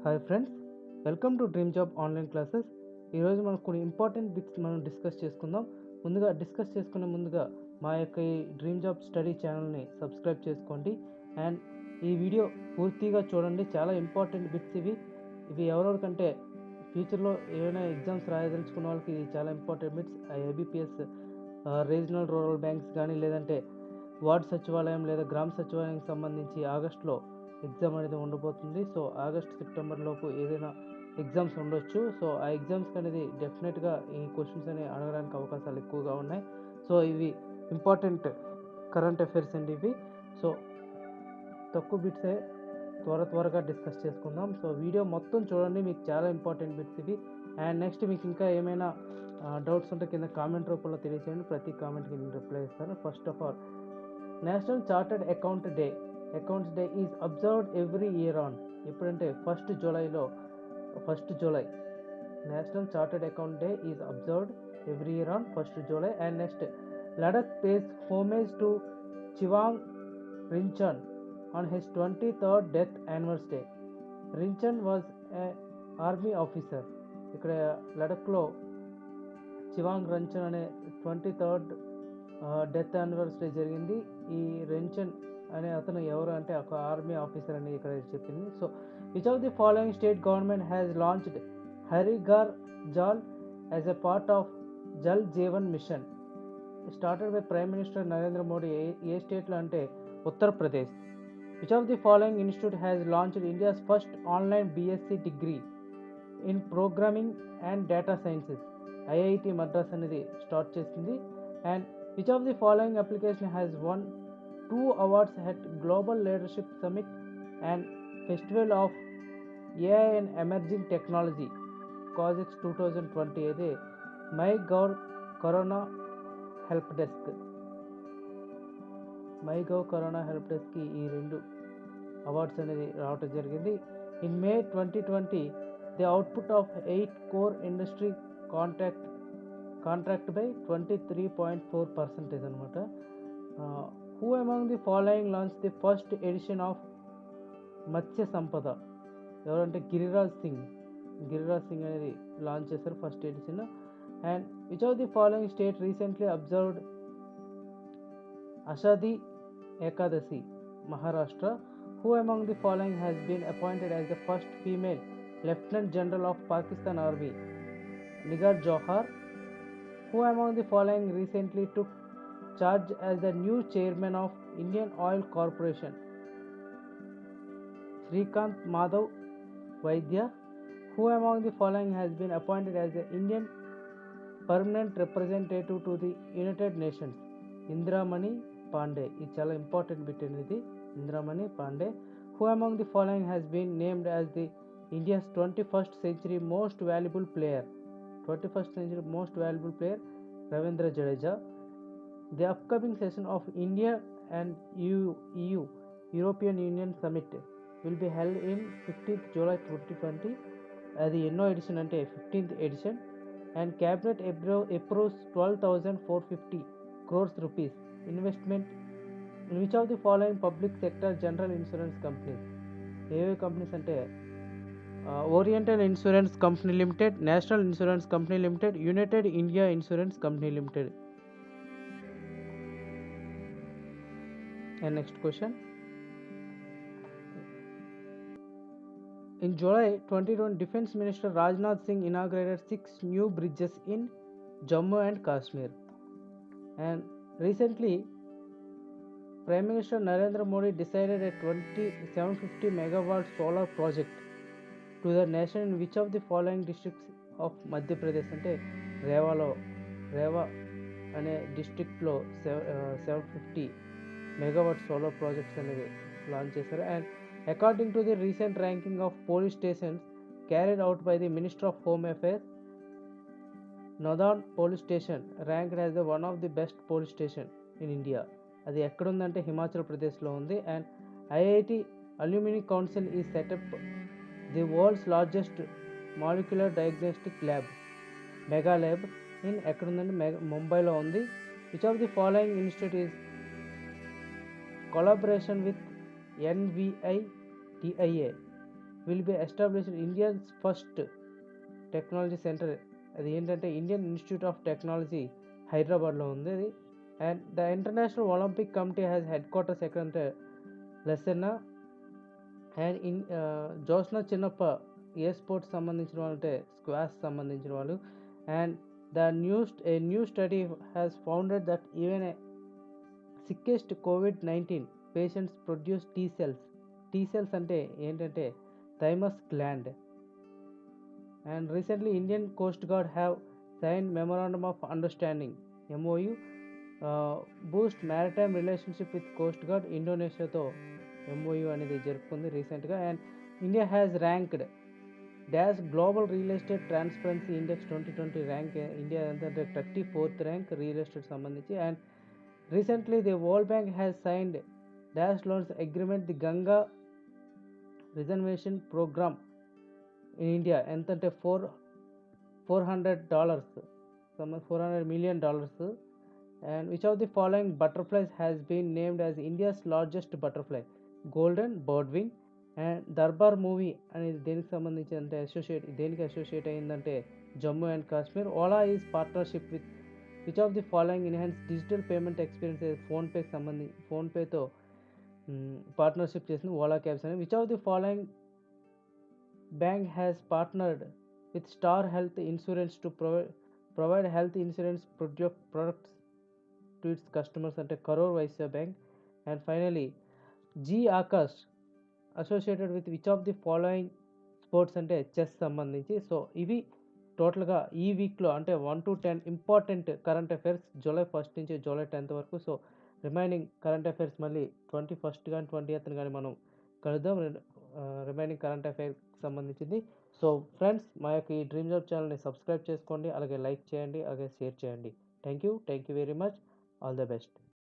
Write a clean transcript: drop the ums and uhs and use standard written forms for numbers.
Hi friends, welcome to dream job online classes. ఈరోజు మనం కొన్ని ఇంపార్టెంట్ బిట్స్ మనం డిస్కస్ చేసుకుందాం. డిస్కస్ చేసుకునే ముందుగా మా యొక్క ఈ డ్రీమ్ జాబ్ స్టడీ ఛానల్ని సబ్స్క్రైబ్ చేసుకోండి అండ్ ఈ వీడియో పూర్తిగా చూడండి. చాలా ఇంపార్టెంట్ బిట్స్ ఇవి ఎవరెవరికంటే ఫ్యూచర్లో ఏమైనా ఎగ్జామ్స్ రాయదలుచుకున్న వాళ్ళకి ఇది చాలా important bits. IBPS, regional rural banks కానీ లేదంటే వార్డ్ సచివాలయం లేదా గ్రామ సచివాలయానికి సంబంధించి ఆగస్టులో ఎగ్జామ్ అనేది ఉండబోతుంది. సో ఆగస్ట్ సెప్టెంబర్ లోపు ఏదైనా ఎగ్జామ్స్ ఉండొచ్చు. సో ఆ ఎగ్జామ్స్కి అనేది డెఫినెట్గా ఈ క్వశ్చన్స్ అనేవి అడగడానికి అవకాశాలు ఎక్కువగా ఉన్నాయి. సో ఇవి ఇంపార్టెంట్ కరెంట్ అఫైర్స్ అండి ఇవి. సో తక్కువ బిట్సే త్వరగా డిస్కస్ చేసుకుందాం. సో వీడియో మొత్తం చూడండి, మీకు చాలా ఇంపార్టెంట్ బిట్స్ ఇవి. అండ్ నెక్స్ట్ మీకు ఇంకా ఏమైనా డౌట్స్ ఉంటే కింద కామెంట్ రూపంలో తెలియజేయండి. ప్రతి కామెంట్కి నేను రిప్లై ఇస్తాను. First of all, national chartered accounts day is observed every year on. ఎప్పుడంటే 1st July national chartered account day is observed every year on 1st July. And next, Ladakh pays homage to Chewang Rinchen on his 23rd death anniversary. Rinchen was a army officer. ఇక్కడ లడఖ్లో చివాంగ్ రించన్ అనే 23rd death anniversary జరిగింది. ఈ రించన్ అనే అతను ఎవరు అంటే ఒక ఆర్మీ ఆఫీసర్ అని ఇక్కడ చెప్పింది. So which of the following state government has launched హరిఘర్ Jal as a part of Jal Jeevan mission started by prime minister Narendra Modi. ఏ స్టేట్లో అంటే Uttar Pradesh. Which of the following institute has launched India's first online BSc degree in programming and data sciences. IIT Madras అనేది start చేసింది. And which of the following application has won 2 awards at Global Leadership Summit and Festival of AI and Emerging Technology Causex 2020. అయితే my gov corona help డెస్క్కి ఈ 2 awards అనేది రావటం జరిగింది. In May 2020 the output of 8 core industry contract by 23.4% అనమాట. Who among the following launched the first edition of Matsya Sampada? ఎవరంటే గిరిరాజ్ సింగ్ అనేది launch చేశారు first edition. And which of the following state recently observed Ashadhi Ekadashi? Maharashtra. Who among the following has been appointed as the first female lieutenant general of Pakistan army? Nigar Johar. Who among the following recently took charge as the new chairman of Indian Oil Corporation? Srikanth Madhav Vaidya. Who among the following has been appointed as the Indian permanent representative to the United Nations? Indramani Pandey. ఇది చాలా important bit అనేది, ఇంద్రామణి Pandey. Who among the following has been named as the India's 21st century most valuable player? Ravindra Jadeja. The upcoming session of India and EU European Union Summit will be held in 15th July 2020. అది ఎన్నో edition అంటే 15th edition. And cabinet approves 12,450 crores rupees investment in which of the following public sector general insurance companies? ఏవే companies అంటే oriental insurance company limited, national insurance company limited, United India insurance company limited. And next question. In July 2020, Defense Minister Rajnath Singh inaugurated 6 new bridges in Jammu and Kashmir. And recently, Prime Minister Narendra Modi decided a 750 megawatt solar project to the nation in which of the following districts of Madhya Pradesh? అంటే రేవా అనే డిస్ట్రిక్ట్లో 750 megawatt solar projects అనేది launch చేశారు. And according to the recent ranking of police stations carried out by the minister of home affairs, Nadaun police station ranked as the one of the best police station in India. అది ఎక్కడుందంటే హిమాచల్ ప్రదేశ్లో ఉంది. And IIT alumni council ఈ setup the world's largest molecular diagnostic lab, mega lab in ఎక్కడుందంటే ముంబైలో ఉంది. Which of the following institute is collaboration with NVIDIA? Will be established Indians first technology centre. అది ఏంటంటే ఇండియన్ ఇన్స్టిట్యూట్ ఆఫ్ టెక్నాలజీ హైదరాబాద్లో ఉంది అది. And the international Olympic committee has head quarters ఎక్కడంటే లెసెన్న. And Josna చిన్నప్ప ఏ స్పోర్ట్స్ సంబంధించిన వాళ్ళు అంటే స్క్వాష్ సంబంధించిన వాళ్ళు. And a new study has founded that even a sickest కోవిడ్-19 patients produce T cells. T cells అంటే ఏంటంటే thymus gland. And recently Indian coast guard have sign memorandum of understanding MOU boost maritime relationship with coast guard. ఇండోనేషియాతో MOU అనేది జరుపుకుంది రీసెంట్గా. And India has ranked dash global real estate transparency index 2020 rank. India ఏంటంటే 34th rank real estate సంబంధించి. And recently the world bank has signed dash loans agreement the Ganga reservation programme in India. ఎంతంటే $400 $400 million. And which of the following butterflies has been named as India's largest butterfly? Golden birdwing. And Darbar movie అనేది దేనికి సంబంధించి అంటే దేనికి associate అయిందంటే Jammu and Kashmir. Ola is partnership with which of the following enhance digital payment experience. ఫోన్పేతో partnership చేసింది Ola cabs అని. Which of the following bank has partnered with star health insurance to provide health insurance products to its customers అంటే Karur Vysya bank. And finally G Akash associated with which of the following sports అంటే chess సంబంధించి. So ఇవి టోటల్గా ఈ వీక్లో అంటే 1 to 10 important current affairs July 1st నుంచి July 10th వరకు. సో రిమైనింగ్ కరెంట్ అఫైర్స్ మళ్ళీ 21st కానీ 20th కానీ మనం కలుద్దాం. రిమైనింగ్ కరెంట్ అఫైర్స్ సంబంధించింది. సో ఫ్రెండ్స్, మా యొక్క ఈ డ్రీమ్ జాబ్ ఛానల్ని సబ్స్క్రైబ్ చేసుకోండి, అలాగే లైక్ చేయండి, అలాగే షేర్ చేయండి. Thank you very much. All the best.